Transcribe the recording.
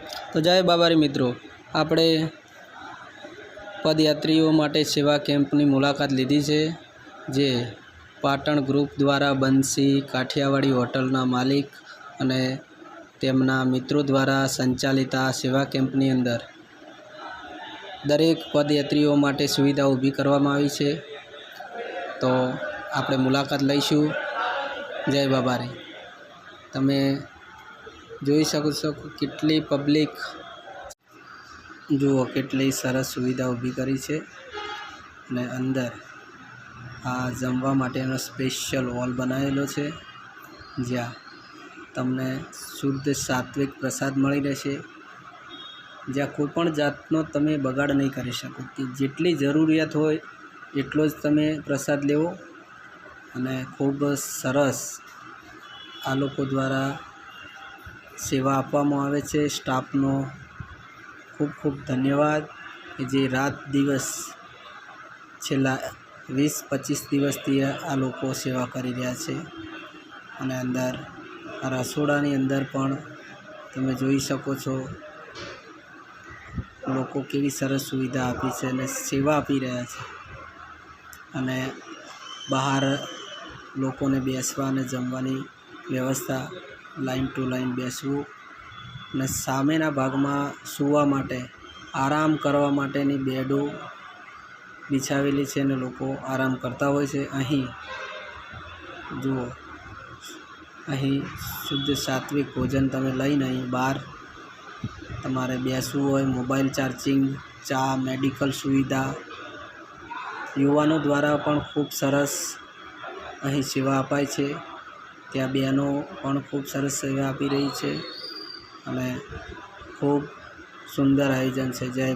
તો જય બાબારી મિત્રો, આપણે પદયાત્રીઓ માટે સેવા કેમ્પની મુલાકાત લીધી છે, જે પાટણ ગ્રુપ દ્વારા બંસી કાઠિયાવાડી હોટલના માલિક અને તેમના મિત્રો દ્વારા સંચાલિત આ સેવા કેમ્પની અંદર દરેક પદયાત્રીઓ માટે સુવિધા ઊભી કરવામાં આવી છે। તો આપણે મુલાકાત લઈશું। જય બાબારી। તમે જોઈ શકો છો કે કેટલી પબ્લિક, જુઓ કેટલી સરસ સુવિધા ઊભી કરી છે। અને અંદર આ જમવા માટેનો સ્પેશિયલ હોલ બનાવેલો છે, જ્યાં તમને શુદ્ધ સાત્વિક પ્રસાદ મળી રહેશે, જ્યાં કોઈ પણ જાતનો તમે બગાડ નહીં કરી શકો, કે જેટલી જરૂરિયાત હોય એટલો જ તમે પ્રસાદ લેવો। અને ખૂબ સરસ આ લોકો દ્વારા સેવા આપવામાં આવે છે। સ્ટાફનો ખૂબ ખૂબ ધન્યવાદ, કે જે રાત દિવસ છેલ્લા 20-25 દિવસથી આ લોકો સેવા કરી રહ્યા છે। અને અંદર આ રસોડાની અંદર પણ તમે જોઈ શકો છો લોકો કેવી સરસ સુવિધા આપી છે અને સેવા આપી રહ્યા છે। અને બહાર લોકોને બેસવા અને જમવાની વ્યવસ્થા, લાઈન ટુ લાઈન બેસવું, અને સામેના ભાગમાં સૂવા માટે, આરામ કરવા માટેની બેડો બિછાવેલી છે અને લોકો આરામ કરતા હોય છે। અહીં જુઓ, અહીં શુદ્ધ સાત્વિક ભોજન તમે લઈને અહીં બહાર તમારે બેસવું હોય, મોબાઈલ ચાર્જિંગ, ચા, મેડિકલ સુવિધા, યુવાનો દ્વારા પણ ખૂબ સરસ અહીં સેવા અપાય છે। ત્યાં બહેનો પણ ખૂબ સરસ સેવા આપી રહી છે અને ખૂબ સુંદર આયોજન છે। જય